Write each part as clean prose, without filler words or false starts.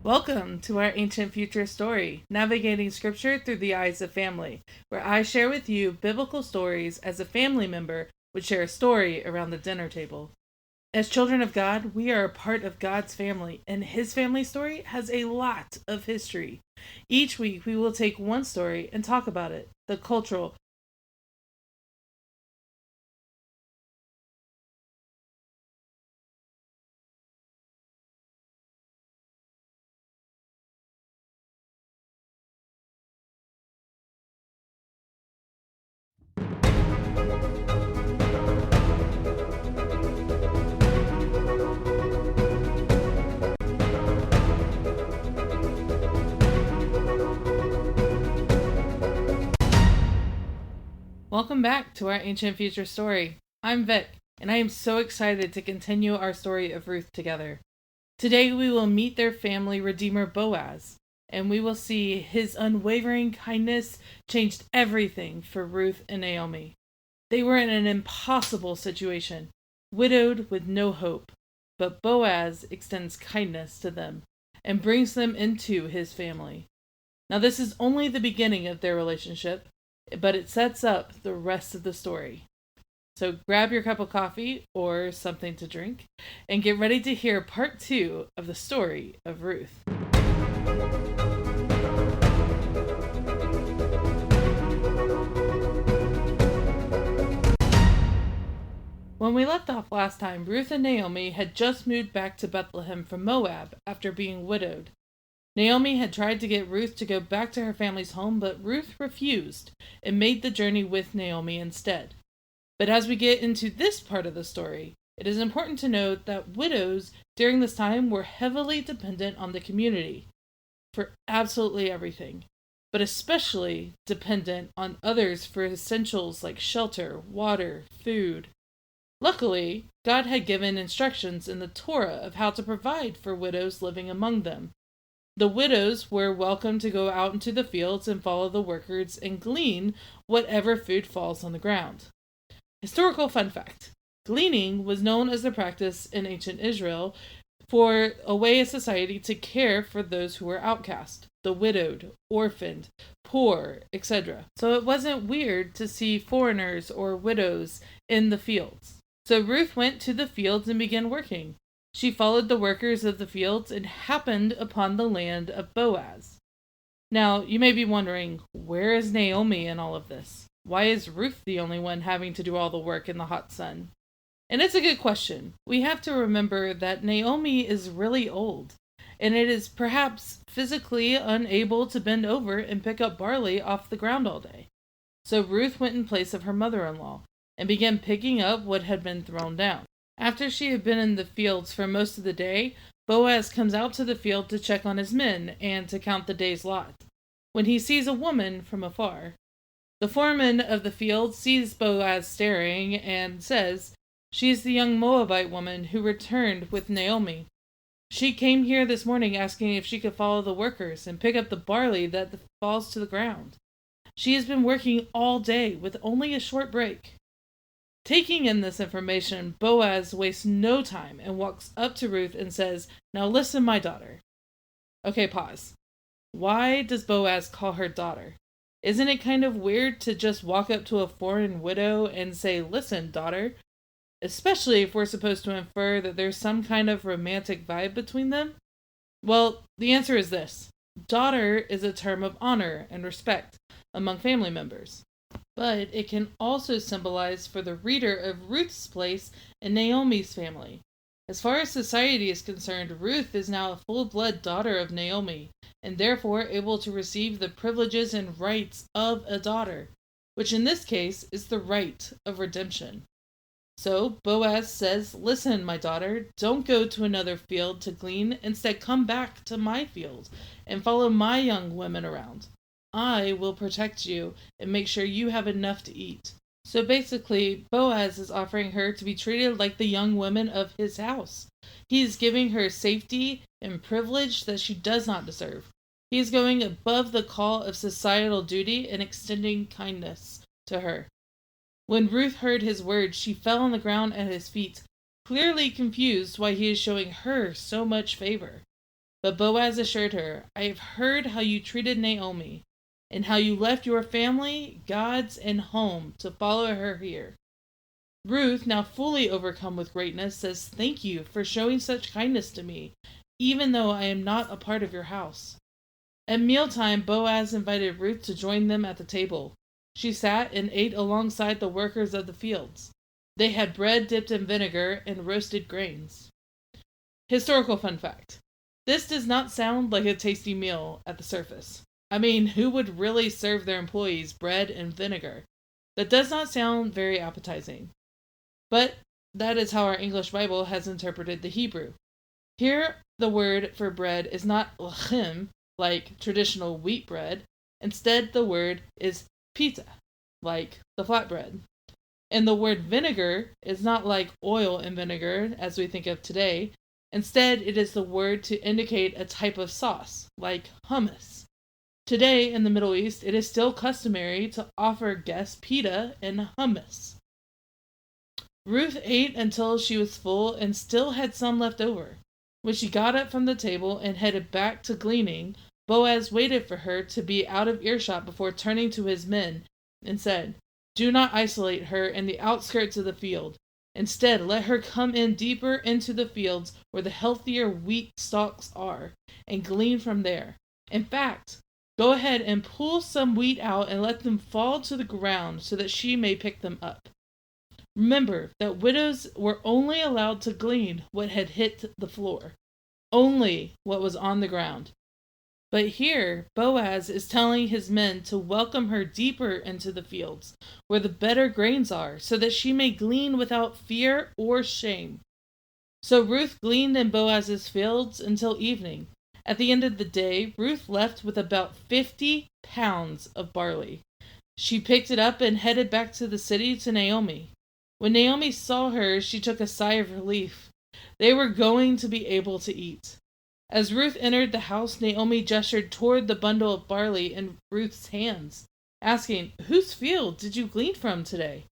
Welcome to our Ancient Future Story, navigating scripture through the eyes of family, where I share with you biblical stories as a family member would share a story around the dinner table. As children of God, we are a part of God's family, and His family story has a lot of history. Each week, we will take one story and talk about it, the cultural, Welcome back to our Ancient Future Story. I'm Vic, and I am so excited to continue our story of Ruth together. Today we will meet their family redeemer Boaz, and we will see his unwavering kindness changed everything for Ruth and Naomi. They were in an impossible situation, widowed with no hope, but Boaz extends kindness to them and brings them into his family. Now, this is only the beginning of their relationship, but it sets up the rest of the story. So grab your cup of coffee or something to drink and get ready to hear part 2 of the story of Ruth. When we left off last time, Ruth and Naomi had just moved back to Bethlehem from Moab after being widowed. Naomi had tried to get Ruth to go back to her family's home, but Ruth refused and made the journey with Naomi instead. But as we get into this part of the story, it is important to note that widows during this time were heavily dependent on the community for absolutely everything, but especially dependent on others for essentials like shelter, water, food. Luckily, God had given instructions in the Torah of how to provide for widows living among them. The widows were welcome to go out into the fields and follow the workers and glean whatever food falls on the ground. Historical fun fact: gleaning was known as the practice in ancient Israel for a way of society to care for those who were outcast, the widowed, orphaned, poor, etc. So it wasn't weird to see foreigners or widows in the fields. So Ruth went to the fields and began working. She followed the workers of the fields and happened upon the land of Boaz. Now, you may be wondering, where is Naomi in all of this? Why is Ruth the only one having to do all the work in the hot sun? And it's a good question. We have to remember that Naomi is really old, and it is perhaps physically unable to bend over and pick up barley off the ground all day. So Ruth went in place of her mother-in-law and began picking up what had been thrown down. After she had been in the fields for most of the day, Boaz comes out to the field to check on his men and to count the day's lot, when he sees a woman from afar. The foreman of the field sees Boaz staring and says, "She is the young Moabite woman who returned with Naomi. She came here this morning asking if she could follow the workers and pick up the barley that falls to the ground. She has been working all day with only a short break." Taking in this information, Boaz wastes no time and walks up to Ruth and says, "Now listen, my daughter." Okay, pause. Why does Boaz call her daughter? Isn't it kind of weird to just walk up to a foreign widow and say, "Listen, daughter"? Especially if we're supposed to infer that there's some kind of romantic vibe between them? Well, the answer is this. Daughter is a term of honor and respect among family members. But it can also symbolize for the reader of Ruth's place in Naomi's family. As far as society is concerned, Ruth is now a full-blood daughter of Naomi, and therefore able to receive the privileges and rights of a daughter, which in this case is the right of redemption. So Boaz says, "Listen, my daughter, don't go to another field to glean. Instead, come back to my field and follow my young women around. I will protect you and make sure you have enough to eat." So basically, Boaz is offering her to be treated like the young women of his house. He is giving her safety and privilege that she does not deserve. He is going above the call of societal duty and extending kindness to her. When Ruth heard his words, she fell on the ground at his feet, clearly confused why he is showing her so much favor. But Boaz assured her, I have heard how you treated Naomi, and how you left your family, gods, and home to follow her here. Ruth, now fully overcome with greatness, says, Thank you for showing such kindness to me, even though I am not a part of your house. At mealtime, Boaz invited Ruth to join them at the table. She sat and ate alongside the workers of the fields. They had bread dipped in vinegar and roasted grains. Historical fun fact. This does not sound like a tasty meal at the surface. I mean, who would really serve their employees bread and vinegar? That does not sound very appetizing. But that is how our English Bible has interpreted the Hebrew. Here, the word for bread is not lechem, like traditional wheat bread. Instead, the word is pita, like the flatbread. And the word vinegar is not like oil and vinegar, as we think of today. Instead, it is the word to indicate a type of sauce, like hummus. Today, in the Middle East, it is still customary to offer guests pita and hummus. Ruth ate until she was full and still had some left over. When she got up from the table and headed back to gleaning, Boaz waited for her to be out of earshot before turning to his men and said, Do not isolate her in the outskirts of the field. Instead, let her come in deeper into the fields where the healthier wheat stalks are, and glean from there. In fact, go ahead and pull some wheat out and let them fall to the ground so that she may pick them up. Remember that widows were only allowed to glean what had hit the floor, only what was on the ground. But here, Boaz is telling his men to welcome her deeper into the fields, where the better grains are, so that she may glean without fear or shame. So Ruth gleaned in Boaz's fields until evening. At the end of the day, Ruth left with about 50 pounds of barley. She picked it up and headed back to the city to Naomi. When Naomi saw her, she took a sigh of relief. They were going to be able to eat. As Ruth entered the house, Naomi gestured toward the bundle of barley in Ruth's hands, asking, Whose field did you glean from today?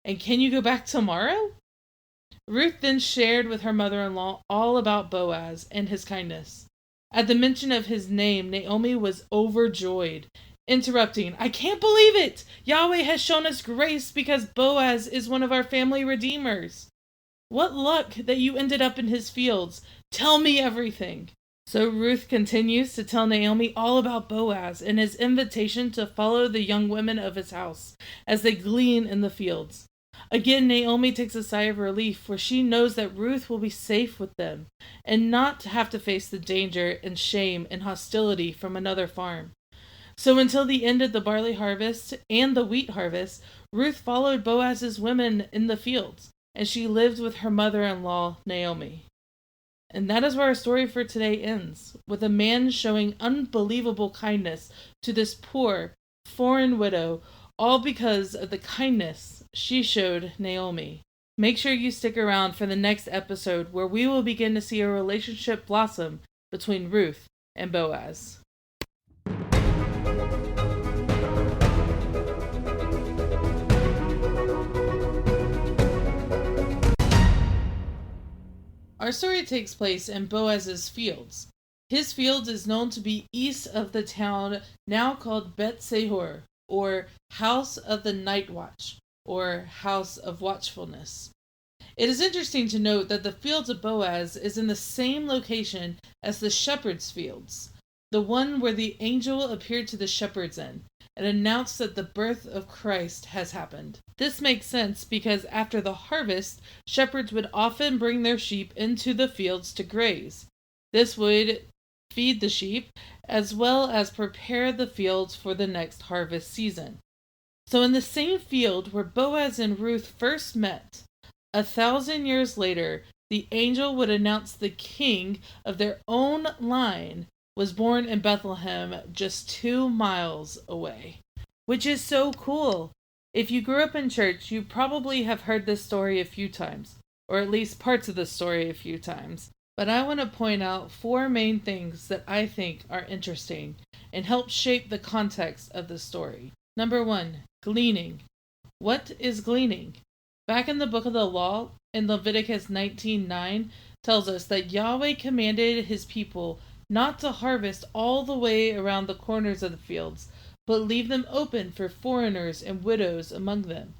And can you go back tomorrow? Ruth then shared with her mother-in-law all about Boaz and his kindness. At the mention of his name, Naomi was overjoyed, interrupting, I can't believe it! Yahweh has shown us grace because Boaz is one of our family redeemers. What luck that you ended up in his fields. Tell me everything. So Ruth continues to tell Naomi all about Boaz and his invitation to follow the young women of his house as they glean in the fields. Again, Naomi takes a sigh of relief, for she knows that Ruth will be safe with them and not to have to face the danger and shame and hostility from another farm. So until the end of the barley harvest and the wheat harvest, Ruth followed Boaz's women in the fields, and she lived with her mother-in-law, Naomi. And that is where our story for today ends, with a man showing unbelievable kindness to this poor, foreign widow, all because of the kindness she showed Naomi. Make sure you stick around for the next episode, where we will begin to see a relationship blossom between Ruth and Boaz. Our story takes place in Boaz's fields. His field is known to be east of the town now called Bet-Sehor, or House of the Night Watch, or House of Watchfulness. It is interesting to note that the fields of Boaz is in the same location as the shepherd's fields, the one where the angel appeared to the shepherds in and announced that the birth of Christ has happened. This makes sense because after the harvest, shepherds would often bring their sheep into the fields to graze. This would feed the sheep as well as prepare the fields for the next harvest season. So in the same field where Boaz and Ruth first met, 1,000 years later, the angel would announce the king of their own line was born in Bethlehem, just 2 miles away. Which is so cool. If you grew up in church, you probably have heard this story a few times, or at least parts of the story a few times. But I want to point out 4 main things that I think are interesting and help shape the context of the story. Number 1, gleaning. What is gleaning? Back in the book of the law, in Leviticus 19:9, tells us that Yahweh commanded his people not to harvest all the way around the corners of the fields, but leave them open for foreigners and widows among them.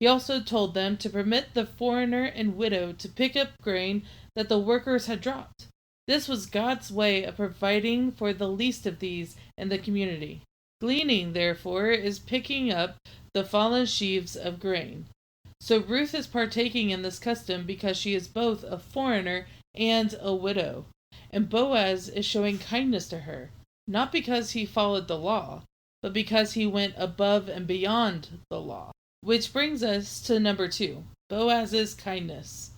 He also told them to permit the foreigner and widow to pick up grain that the workers had dropped. This was God's way of providing for the least of these in the community. Gleaning, therefore, is picking up the fallen sheaves of grain. So Ruth is partaking in this custom because she is both a foreigner and a widow. And Boaz is showing kindness to her, not because he followed the law, but because he went above and beyond the law. Which brings us to number 2, Boaz's kindness.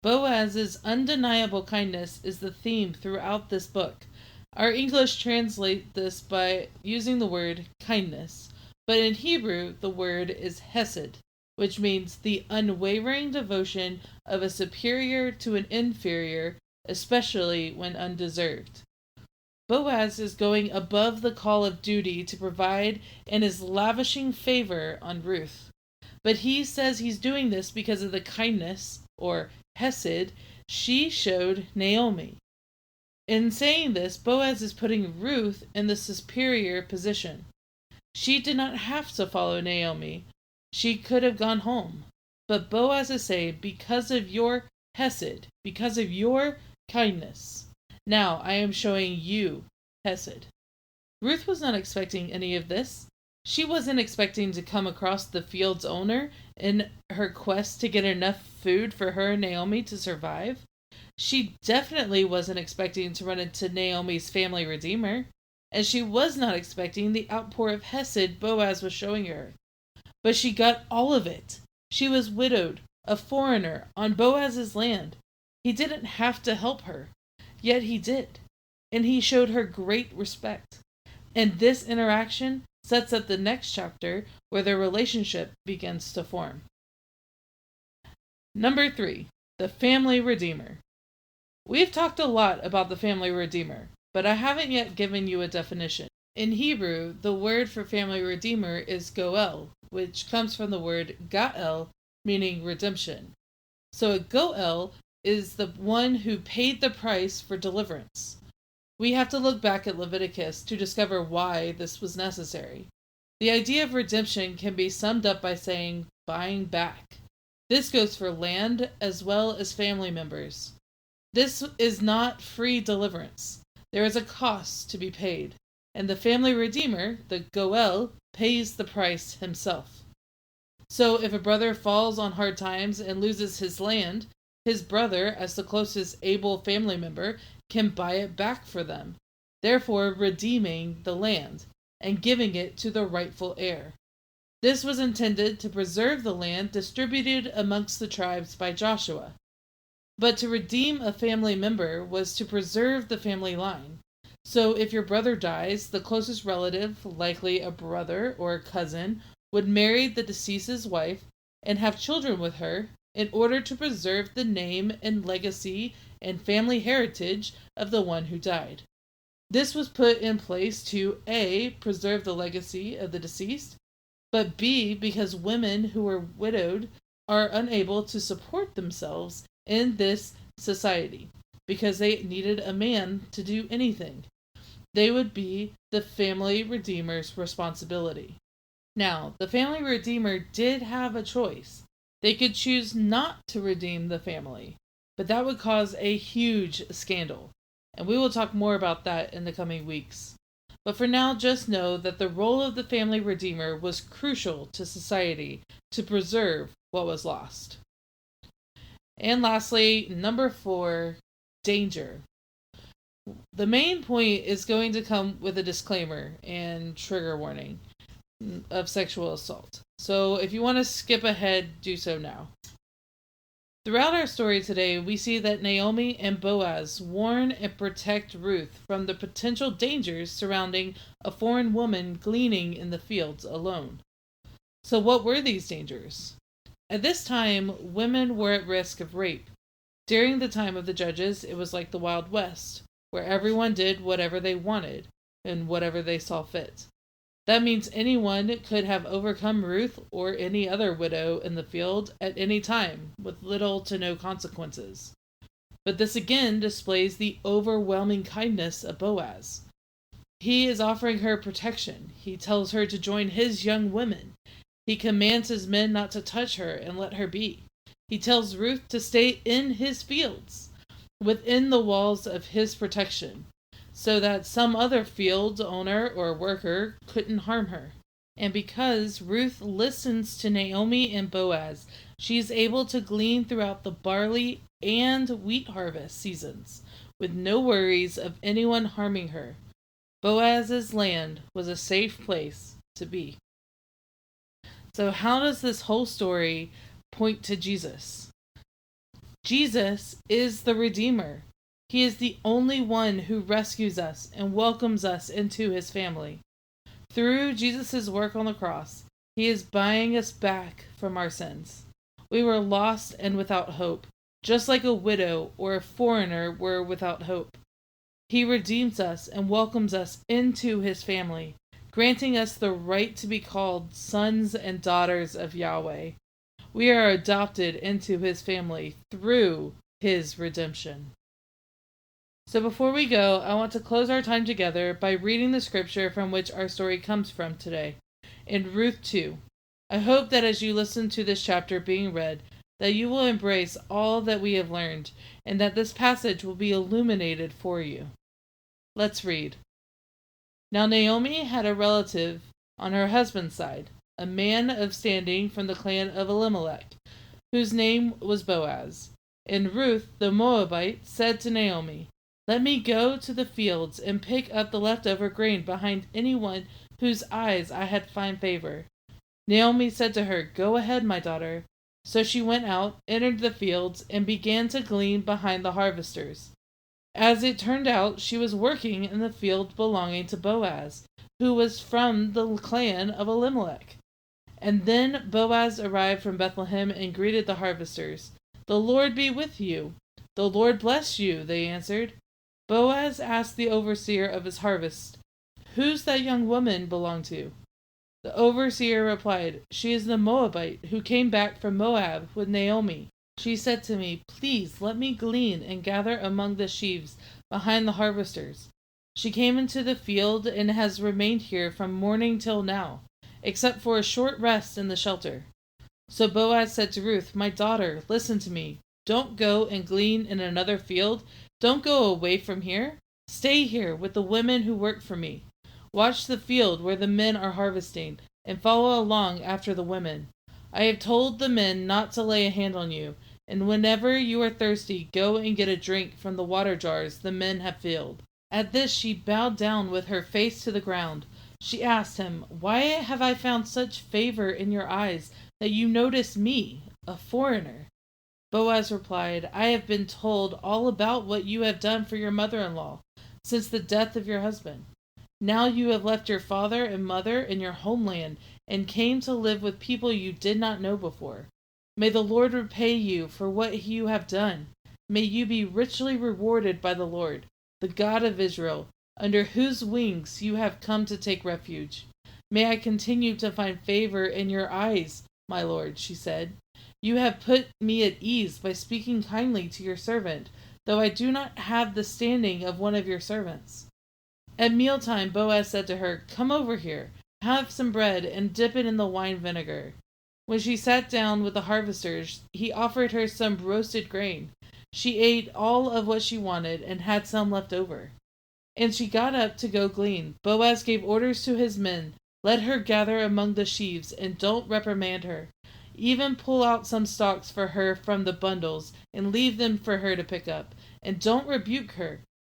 Boaz's undeniable kindness is the theme throughout this book. Our English translate this by using the word kindness, but in Hebrew the word is hesed, which means the unwavering devotion of a superior to an inferior, especially when undeserved. Boaz is going above the call of duty to provide and is lavishing favor on Ruth. But he says he's doing this because of the kindness, or hesed, she showed Naomi. In saying this, Boaz is putting Ruth in the superior position. She did not have to follow Naomi. She could have gone home. But Boaz is saying, because of your hesed, because of your kindness, now I am showing you hesed. Ruth was not expecting any of this. She wasn't expecting to come across the field's owner in her quest to get enough food for her and Naomi to survive. She definitely wasn't expecting to run into Naomi's family redeemer, and she was not expecting the outpour of hesed Boaz was showing her. But she got all of it. She was widowed, a foreigner, on Boaz's land. He didn't have to help her, yet he did, and he showed her great respect. And this interaction sets up the next chapter where their relationship begins to form. Number 3, the family redeemer. We've talked a lot about the family redeemer, but I haven't yet given you a definition. In Hebrew, the word for family redeemer is goel, which comes from the word gael, meaning redemption. So a goel is the one who paid the price for deliverance. We have to look back at Leviticus to discover why this was necessary. The idea of redemption can be summed up by saying buying back. This goes for land as well as family members. This is not free deliverance. There is a cost to be paid, and the family redeemer, the goel, pays the price himself. So if a brother falls on hard times and loses his land, his brother, as the closest able family member, can buy it back for them, therefore redeeming the land and giving it to the rightful heir. This was intended to preserve the land distributed amongst the tribes by Joshua. But to redeem a family member was to preserve the family line. So if your brother dies, the closest relative, likely a brother or a cousin, would marry the deceased's wife and have children with her in order to preserve the name and legacy and family heritage of the one who died. This was put in place to A, preserve the legacy of the deceased, but B, because women who are widowed are unable to support themselves in this society because they needed a man to do anything. They would be the family redeemer's responsibility. Now, the family redeemer did have a choice. They could choose not to redeem the family, but that would cause a huge scandal, and we will talk more about that in the coming weeks. But for now, just know that the role of the family redeemer was crucial to society to preserve what was lost. And lastly, number 4, danger. The main point is going to come with a disclaimer and trigger warning of sexual assault. So if you want to skip ahead, do so now. Throughout our story today, we see that Naomi and Boaz warn and protect Ruth from the potential dangers surrounding a foreign woman gleaning in the fields alone. So what were these dangers? At this time, women were at risk of rape. During the time of the judges, it was like the Wild West, where everyone did whatever they wanted and whatever they saw fit. That means anyone could have overcome Ruth or any other widow in the field at any time, with little to no consequences. But this again displays the overwhelming kindness of Boaz. He is offering her protection. He tells her to join his young women. He commands his men not to touch her and let her be. He tells Ruth to stay in his fields, within the walls of his protection, so that some other field owner or worker couldn't harm her. And because Ruth listens to Naomi and Boaz, she is able to glean throughout the barley and wheat harvest seasons, with no worries of anyone harming her. Boaz's land was a safe place to be. So how does this whole story point to Jesus? Jesus is the Redeemer. He is the only one who rescues us and welcomes us into his family. Through Jesus' work on the cross, he is buying us back from our sins. We were lost and without hope, just like a widow or a foreigner were without hope. He redeems us and welcomes us into his family, granting us the right to be called sons and daughters of Yahweh. We are adopted into his family through his redemption. So before we go, I want to close our time together by reading the scripture from which our story comes from today, in Ruth 2. I hope that as you listen to this chapter being read, that you will embrace all that we have learned, and that this passage will be illuminated for you. Let's read. Now Naomi had a relative on her husband's side, a man of standing from the clan of Elimelek, whose name was Boaz. And Ruth the Moabite said to Naomi, "Let me go to the fields and pick up the leftover grain behind anyone whose eyes I had find favor." Naomi said to her, "Go ahead, my daughter." So she went out, entered the fields, and began to glean behind the harvesters. As it turned out, she was working in the field belonging to Boaz, who was from the clan of Elimelek. And then Boaz arrived from Bethlehem and greeted the harvesters. "The Lord be with you." "The Lord bless you," they answered. Boaz asked the overseer of his harvest, "Who's that young woman belong to?" The overseer replied, "She is the Moabite who came back from Moab with Naomi. She said to me, 'Please let me glean and gather among the sheaves behind the harvesters.' She came into the field and has remained here from morning till now, except for a short rest in the shelter." So Boaz said to Ruth, "My daughter, listen to me. Don't go and glean in another field. Don't go away from here. Stay here with the women who work for me. Watch the field where the men are harvesting, and follow along after the women. I have told the men not to lay a hand on you, and whenever you are thirsty, go and get a drink from the water jars the men have filled." At this she bowed down with her face to the ground. She asked him, "Why have I found such favor in your eyes that you notice me, a foreigner?" Boaz replied, "I have been told all about what you have done for your mother-in-law since the death of your husband. Now you have left your father and mother and your homeland and came to live with people you did not know before. May the Lord repay you for what you have done. May you be richly rewarded by the Lord, the God of Israel, under whose wings you have come to take refuge. May I continue to find favor in your eyes, my Lord," she said. "You have put me at ease by speaking kindly to your servant, though I do not have the standing of one of your servants." At mealtime Boaz said to her, "Come over here, have some bread, and dip it in the wine vinegar." When she sat down with the harvesters, he offered her some roasted grain. She ate all of what she wanted and had some left over. And she got up to go glean. Boaz gave orders to his men, "Let her gather among the sheaves, and don't reprimand her. Even pull out some stalks for her from the bundles, and leave them for her to pick up, and don't rebuke her."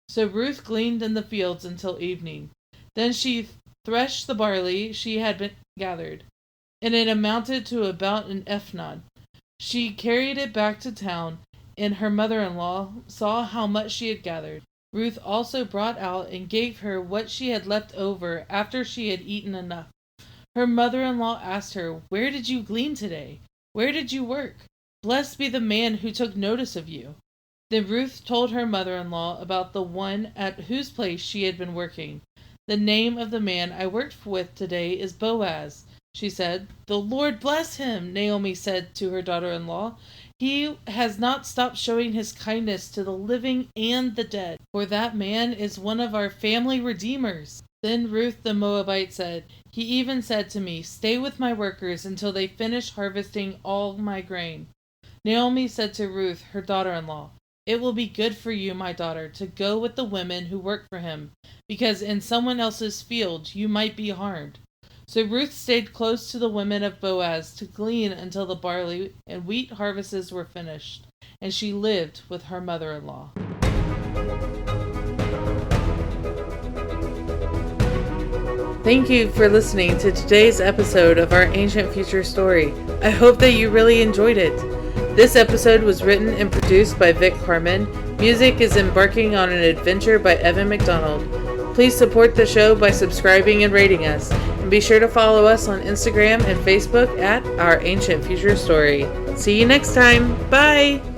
So Ruth gleaned in the fields until evening. Then she threshed the barley she had been gathered, and it amounted to about an ephah. She carried it back to town, and her mother-in-law saw how much she had gathered. Ruth also brought out and gave her what she had left over after she had eaten enough. Her mother-in-law asked her, "Where did you glean today? Where did you work? Blessed be the man who took notice of you." Then Ruth told her mother-in-law about the one at whose place she had been working. "The name of the man I worked with today is Boaz," she said. "The Lord bless him," Naomi said to her daughter-in-law. "He has not stopped showing his kindness to the living and the dead, for that man is one of our family redeemers." Then Ruth the Moabite said, "He even said to me, 'Stay with my workers until they finish harvesting all my grain.'" Naomi said to Ruth, her daughter-in-law, "It will be good for you, my daughter, to go with the women who work for him, because in someone else's field you might be harmed." So Ruth stayed close to the women of Boaz to glean until the barley and wheat harvests were finished, and she lived with her mother-in-law. Thank you for listening to today's episode of our Ancient Future Story. I hope that you really enjoyed it. This episode was written and produced by Vic Harmon. Music is Embarking on an Adventure by Evan McDonald. Please support the show by subscribing and rating us. And be sure to follow us on Instagram and Facebook at Our Ancient Future Story. See you next time. Bye!